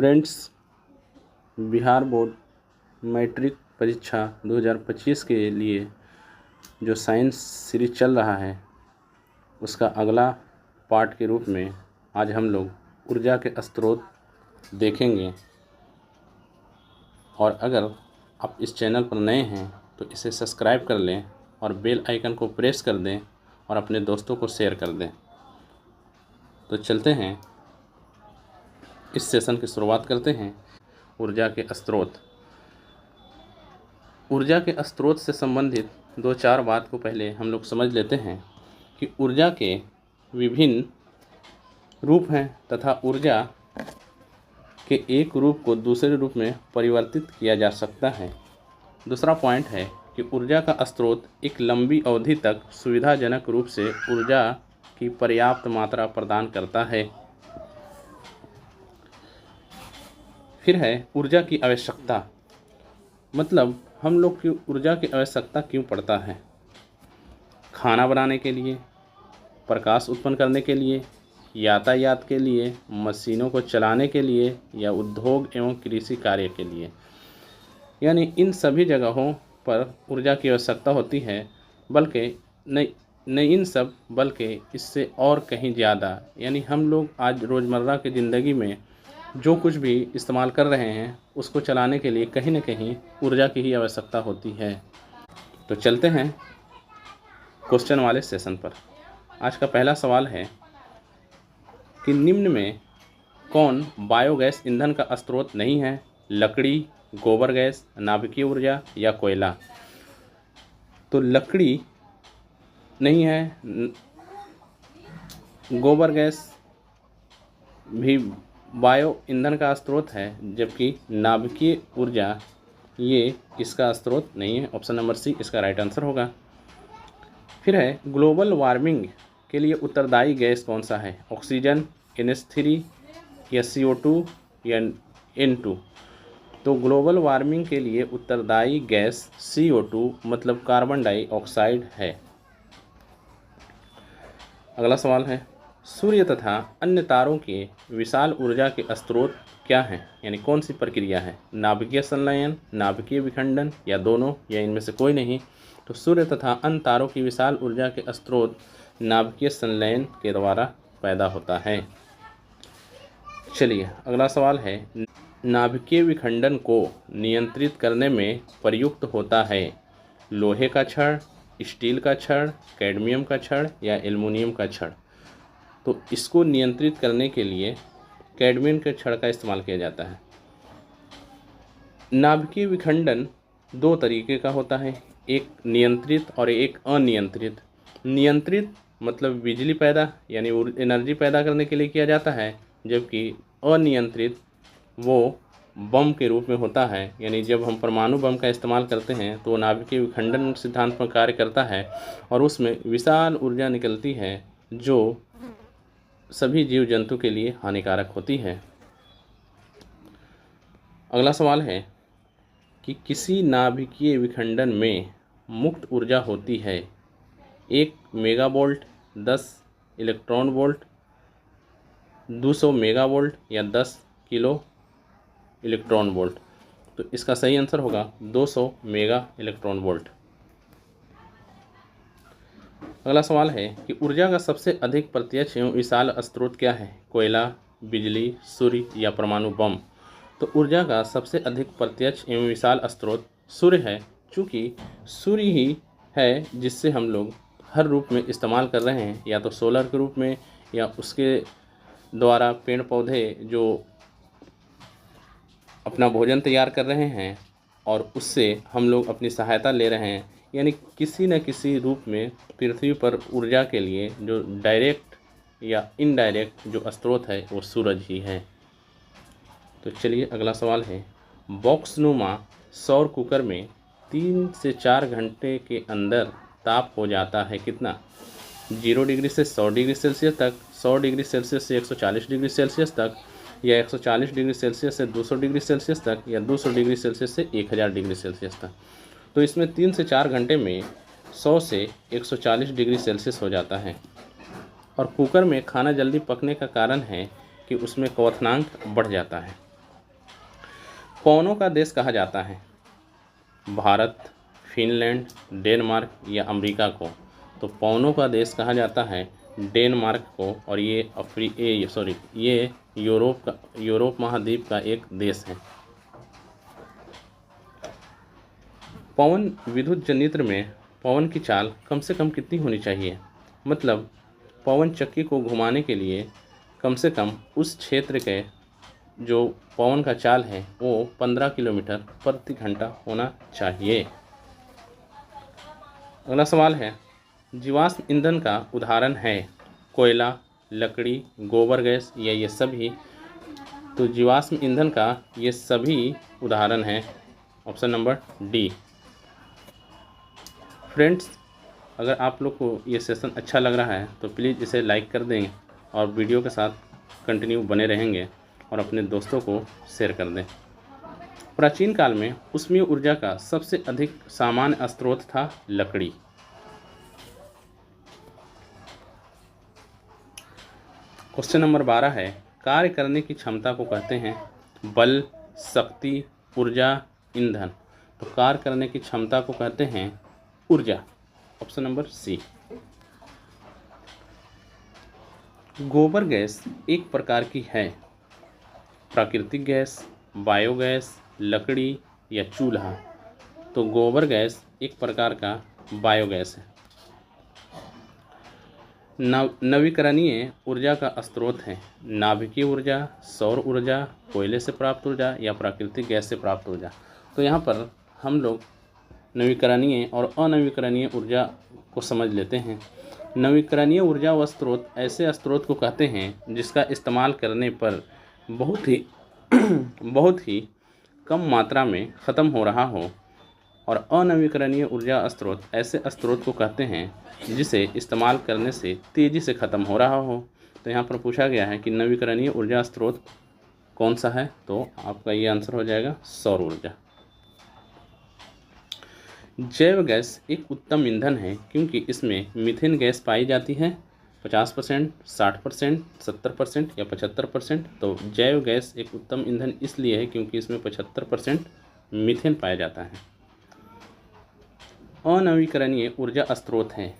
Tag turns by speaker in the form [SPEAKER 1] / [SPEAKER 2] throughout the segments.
[SPEAKER 1] Friends, Bihar board matric परीक्षा 2025 के लिए जो साइंस सीरीज चल रहा है उसका अगला पार्ट के रूप में आज हम लोग ऊर्जा के स्रोत देखेंगे। और अगर आप इस चैनल पर नए हैं तो इसे सब्सक्राइब कर लें और बेल आइकन को प्रेस कर दें और अपने दोस्तों को शेयर कर दें। तो चलते हैं, इस सेशन की शुरुआत करते हैं। ऊर्जा के स्रोत। ऊर्जा के स्रोत से संबंधित दो चार बात को पहले हम लोग समझ लेते हैं कि ऊर्जा के विभिन्न रूप हैं तथा ऊर्जा के एक रूप को दूसरे रूप में परिवर्तित किया जा सकता है। दूसरा पॉइंट है कि ऊर्जा का स्रोत एक लंबी अवधि तक सुविधाजनक रूप से ऊर्जा की पर्याप्त मात्रा प्रदान करता है। फिर है ऊर्जा की आवश्यकता, मतलब हम लोग की ऊर्जा की आवश्यकता क्यों पड़ता है। खाना बनाने के लिए, प्रकाश उत्पन्न करने के लिए, यातायात के लिए, मशीनों को चलाने के लिए या उद्योग एवं कृषि कार्य के लिए, यानी इन सभी जगहों पर ऊर्जा की आवश्यकता होती है। बल्कि नहीं इन सब, बल्कि इससे और कहीं ज़्यादा, यानी हम लोग आज रोज़मर्रा की ज़िंदगी में जो कुछ भी इस्तेमाल कर रहे हैं उसको चलाने के लिए कहीं न कहीं ऊर्जा की ही आवश्यकता होती है। तो चलते हैं क्वेश्चन वाले सेशन पर। आज का पहला सवाल है कि निम्न में कौन बायोगैस ईंधन का स्रोत नहीं है। लकड़ी, गोबर गैस, नाभिकीय ऊर्जा या कोयला। तो लकड़ी नहीं है, गोबर गैस भी बायो ईंधन का स्रोत है, जबकि नाभिकीय ऊर्जा ये इसका स्रोत नहीं है। ऑप्शन नंबर सी इसका राइट आंसर होगा। फिर है ग्लोबल वार्मिंग के लिए उत्तरदायी गैस कौन सा है। ऑक्सीजन, NH3 या CO2 या N2। तो ग्लोबल वार्मिंग के लिए उत्तरदायी गैस CO2 मतलब कार्बन डाइऑक्साइड है। अगला सवाल है सूर्य तथा अन्य तारों के विशाल ऊर्जा के स्रोत क्या हैं, यानी कौन सी प्रक्रिया है। नाभिकीय संलयन, नाभिकीय विखंडन या दोनों या इनमें से कोई नहीं। तो सूर्य तथा अन्य तारों की विशाल ऊर्जा के स्रोत नाभिकीय संलयन के द्वारा पैदा होता है। चलिए अगला सवाल है नाभिकीय विखंडन को नियंत्रित करने में प्रयुक्त होता है लोहे का छड़, स्टील का छड़, कैडमियम का छड़ या एल्युमिनियम का छड़। तो इसको नियंत्रित करने के लिए कैडमियम के छड़ का इस्तेमाल किया जाता है। नाभिकीय विखंडन दो तरीके का होता है, एक नियंत्रित और एक अनियंत्रित। नियंत्रित मतलब बिजली पैदा यानी एनर्जी पैदा करने के लिए किया जाता है, जबकि अनियंत्रित वो बम के रूप में होता है, यानी जब हम परमाणु बम का इस्तेमाल करते हैं तो नाभिकीय विखंडन सिद्धांत पर कार्य करता है और उसमें विशाल ऊर्जा निकलती है जो सभी जीव जंतु के लिए हानिकारक होती है। अगला सवाल है कि किसी नाभिकीय विखंडन में मुक्त ऊर्जा होती है 1 मेगावोल्ट, 10 इलेक्ट्रॉन वोल्ट, 200 मेगावोल्ट या 10 किलो इलेक्ट्रॉन वोल्ट। तो इसका सही आंसर होगा 200 मेगा इलेक्ट्रॉन वोल्ट। अगला सवाल है कि ऊर्जा का सबसे अधिक प्रत्यक्ष एवं विशाल स्रोत क्या है। कोयला, बिजली, सूर्य या परमाणु बम। तो ऊर्जा का सबसे अधिक प्रत्यक्ष एवं विशाल स्रोत सूर्य है, चूँकि सूर्य ही है जिससे हम लोग हर रूप में इस्तेमाल कर रहे हैं, या तो सोलर के रूप में या उसके द्वारा पेड़ पौधे जो अपना भोजन तैयार कर रहे हैं और उससे हम लोग अपनी सहायता ले रहे हैं, यानी किसी न किसी रूप में पृथ्वी पर ऊर्जा के लिए जो डायरेक्ट या इनडायरेक्ट जो स्रोत है वो सूरज ही है। तो चलिए अगला सवाल है बॉक्सनुमा सौर कुकर में 3 से 4 घंटे के अंदर ताप हो जाता है कितना। 0 डिग्री से 100 डिग्री सेल्सियस तक, 100 डिग्री सेल्सियस से 140 डिग्री सेल्सियस तक, या 140 डिग्री सेल्सियस से 200 डिग्री सेल्सियस तक, या 200 डिग्री सेल्सियस से 1000 डिग्री सेल्सियस तक। तो इसमें 3 से 4 घंटे में 100 से 140 डिग्री सेल्सियस हो जाता है। और कुकर में खाना जल्दी पकने का कारण है कि उसमें क्वथनांक बढ़ जाता है। पवनों का देश कहा जाता है भारत, फिनलैंड, डेनमार्क या अमेरिका को। तो पवनों का देश कहा जाता है डेनमार्क को, और ये यूरोप महाद्वीप का एक देश है। पवन विद्युत जनरेटर में पवन की चाल कम से कम कितनी होनी चाहिए? मतलब पवन चक्की को घुमाने के लिए कम से कम उस क्षेत्र के जो पवन का चाल है वो 15 किलोमीटर प्रति घंटा होना चाहिए। अगला सवाल है, जीवाश्म ईंधन का उदाहरण है कोयला, लकड़ी, गोबर गैस या ये सभी? तो जीवाश्म ईंधन का ये सभी उदाहरण है, ऑप्शन नंबर डी। फ्रेंड्स, अगर आप लोग को ये सेशन अच्छा लग रहा है तो प्लीज़ इसे लाइक कर दें और वीडियो के साथ कंटिन्यू बने रहेंगे और अपने दोस्तों को शेयर कर दें। प्राचीन काल में ऊष्मीय ऊर्जा का सबसे अधिक सामान्य स्रोत था लकड़ी। क्वेश्चन नंबर 12 है, कार्य करने की क्षमता को कहते हैं बल, शक्ति, ऊर्जा, ईंधन। तो कार्य करने की क्षमता को कहते हैं ऊर्जा, ऑप्शन नंबर सी। गोबर गैस एक प्रकार की है प्राकृतिक गैस, बायोगैस, लकड़ी या चूल्हा? तो गोबर गैस एक प्रकार का बायोगैस है। नवीकरणीय ऊर्जा का स्रोत है नाभिकीय ऊर्जा, सौर ऊर्जा, कोयले से प्राप्त ऊर्जा या प्राकृतिक गैस से प्राप्त ऊर्जा? तो यहाँ पर हम लोग नवीकरणीय और अनवीकरणीय ऊर्जा को समझ लेते हैं। नवीकरणीय ऊर्जा व स्रोत ऐसे स्रोत को कहते हैं जिसका इस्तेमाल करने पर बहुत ही कम मात्रा में ख़त्म हो रहा हो, और अनवीकरणीय ऊर्जा स्रोत ऐसे स्रोत को कहते हैं जिसे इस्तेमाल करने से तेज़ी से ख़त्म हो रहा हो। तो यहाँ पर पूछा गया है कि नवीकरणीय ऊर्जा स्रोत कौन सा है? तो आपका ये आंसर हो जाएगा सौर ऊर्जा। जैव गैस एक उत्तम ईंधन है क्योंकि इसमें मीथेन गैस पाई जाती है 50%, 60%, 70% या 75%। तो जैव गैस एक उत्तम ईंधन इसलिए है क्योंकि इसमें 75% मीथेन पाया जाता है। अनवीकरणीय ऊर्जा स्रोत हैं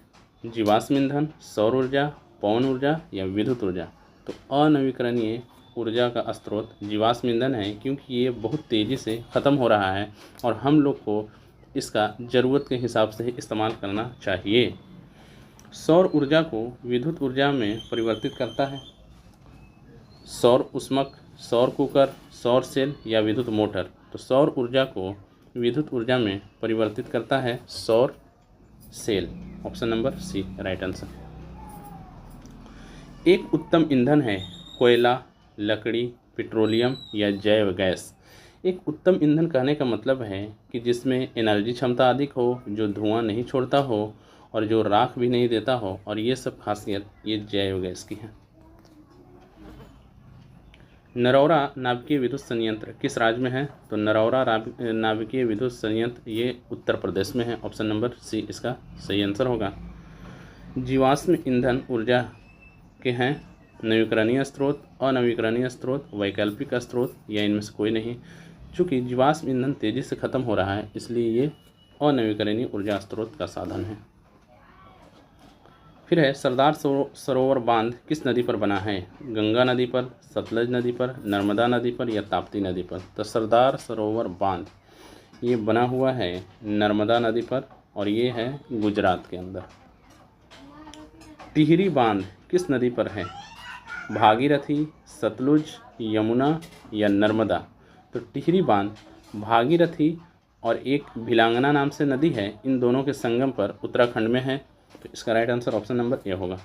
[SPEAKER 1] जीवाश्म ईंधन, सौर ऊर्जा, पवन ऊर्जा या विद्युत ऊर्जा? तो अनवीकरणीय ऊर्जा का स्रोत जीवाश्म ईंधन है क्योंकि ये बहुत तेज़ी से ख़त्म हो रहा है और हम लोग को इसका ज़रूरत के हिसाब से ही इस्तेमाल करना चाहिए। सौर ऊर्जा को विद्युत ऊर्जा में परिवर्तित करता है सौर ऊष्मक, सौर कुकर, सौर सेल या विद्युत मोटर? तो सौर ऊर्जा को विद्युत ऊर्जा में परिवर्तित करता है सौर cell, option number C right answer. एक उत्तम ईंधन है कोयला, लकड़ी, पेट्रोलियम या जैव गैस? एक उत्तम ईंधन कहने का मतलब है कि जिसमें एनर्जी क्षमता अधिक हो, जो धुआं नहीं छोड़ता हो और जो राख भी नहीं देता हो, और ये सब खासियत ये जैव गैस की है। नरौरा नाभिकीय विद्युत संयंत्र किस राज्य में है? तो नरौरा नाभिकीय विद्युत संयंत्र ये उत्तर प्रदेश में है, ऑप्शन नंबर सी इसका सही आंसर होगा। जीवाश्म ईंधन ऊर्जा के हैं नवीकरणीय स्रोत, अनवीकरणीय स्रोत, वैकल्पिक स्रोत या इनमें से कोई नहीं। चूँकि जीवाश्म ईंधन तेज़ी से ख़त्म हो रहा है इसलिए ये अनवीकरणीय ऊर्जा स्रोत का साधन है। फिर है सरदार सरोवर बांध किस नदी पर बना है? गंगा नदी पर, सतलज नदी पर, नर्मदा नदी पर या ताप्ती नदी पर? तो सरदार सरोवर बांध ये बना हुआ है नर्मदा नदी पर और ये है गुजरात के अंदर। टिहरी बांध किस नदी पर है? भागीरथी, सतलुज, यमुना या नर्मदा? तो टिहरी बांध भागीरथी और एक भिलांगना नाम से नदी है, इन दोनों के संगम पर उत्तराखंड में है। तो इसका right answer option number A होगा।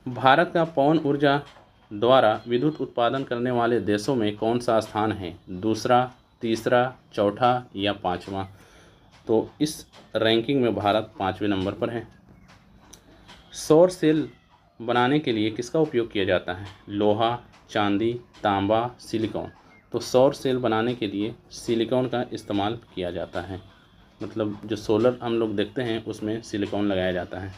[SPEAKER 1] भारत का पवन ऊर्जा द्वारा विद्युत उत्पादन करने वाले देशों में कौन सा स्थान है? दूसरा, तीसरा, चौथा या पाँचवा? तो इस रैंकिंग में भारत 5वें नंबर पर है। सौर सेल बनाने के लिए किसका उपयोग किया जाता है? लोहा, चांदी, तांबा, सिलिकॉन? तो सौर सेल बनाने के लिए सिलिकॉन का इस्तेमाल किया जाता है, मतलब जो सोलर हम लोग देखते हैं उसमें सिलिकॉन लगाया जाता है।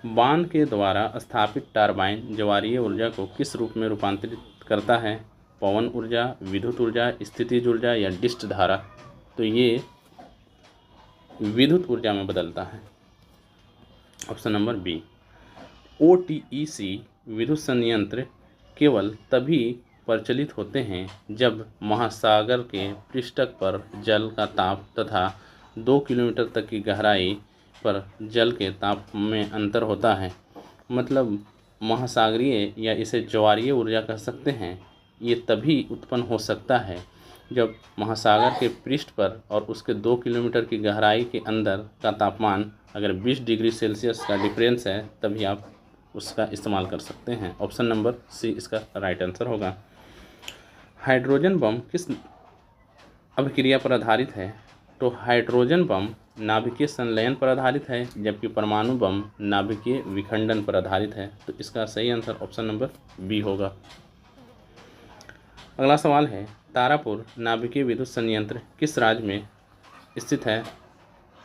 [SPEAKER 1] बांध के द्वारा स्थापित टरबाइन ज्वारीय ऊर्जा को किस रूप में रूपांतरित करता है? पवन ऊर्जा, विद्युत ऊर्जा, स्थितिज ऊर्जा या डिस्ट धारा? तो ये विद्युत ऊर्जा में बदलता है। Option number B. OTEC विद्युत संयंत्र केवल तभी प्रचलित होते हैं जब महासागर के पृष्ठ पर जल का ताप तथा 2 किलोमीटर तक की गहराई पर जल के ताप में अंतर होता है। मतलब महासागरीय या इसे ज्वारीय ऊर्जा कह सकते हैं, ये तभी उत्पन्न हो सकता है जब महासागर के पृष्ठ पर और उसके 2 किलोमीटर की गहराई के अंदर का तापमान अगर 20 डिग्री सेल्सियस का डिफरेंस है, तभी आप उसका इस्तेमाल कर सकते हैं। ऑप्शन नंबर सी इसका राइट आंसर होगा। हाइड्रोजन बम किस अभिक्रिया पर आधारित है? तो हाइड्रोजन बम नाभिकीय संलयन पर आधारित है, जबकि परमाणु बम नाभिकीय विखंडन पर आधारित है। तो इसका सही आंसर ऑप्शन नंबर बी होगा। अगला सवाल है, तारापुर नाभिकीय विद्युत संयंत्र किस राज्य में स्थित है?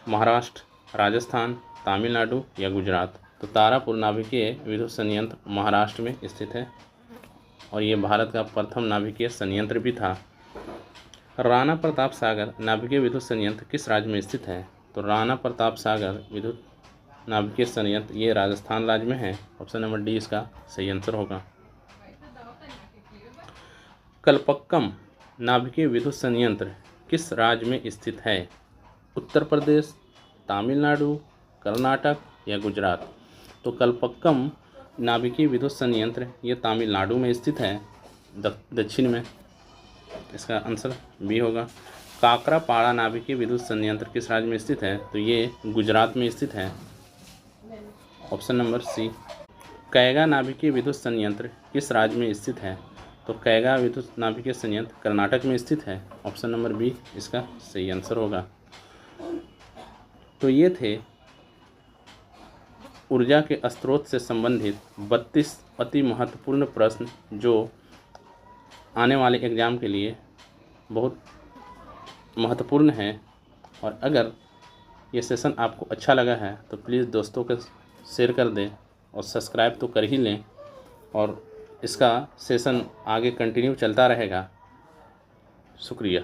[SPEAKER 1] महाराष्ट्र, राजस्थान, तमिलनाडु या गुजरात? तो तारापुर नाभिकीय विद्युत संयंत्र महाराष्ट्र में स्थित है और ये भारत का प्रथम नाभिकीय संयंत्र भी था। राणा प्रताप सागर नाभिकीय विद्युत संयंत्र किस राज्य में स्थित है? तो राणा प्रताप सागर विद्युत नाभिकीय संयंत्र ये राजस्थान राज्य में है। ऑप्शन नंबर डी इसका सही आंसर होगा। कल्पक्कम नाभिकीय विद्युत संयंत्र किस राज्य में स्थित है? उत्तर प्रदेश, तमिलनाडु, कर्नाटक या गुजरात? तो कल्पक्कम नाभिकीय विद्युत संयंत्र ये तमिलनाडु में स्थित है, दक्षिण में। इसका आंसर बी होगा। काकरापाड़ा नाभिकीय विद्युत संयंत्र किस राज्य में स्थित है? तो ये गुजरात में स्थित है। ऑप्शन नंबर सी। कैगा नाभिकीय विद्युत संयंत्र किस राज्य में स्थित है? तो कैगा विद्युत नाभिकीय संयंत्र कर्नाटक में स्थित है। ऑप्शन नंबर बी इसका सही आंसर होगा। तो ये थे ऊर्जा के स्रोत से संबंधित 32 अति महत्वपूर्ण प्रश्न जो आने वाले एग्ज़ाम के लिए बहुत महत्वपूर्ण है। और अगर ये सेशन आपको अच्छा लगा है तो प्लीज़ दोस्तों के शेयर कर दें और सब्सक्राइब तो कर ही लें, और इसका सेशन आगे कंटिन्यू चलता रहेगा। शुक्रिया।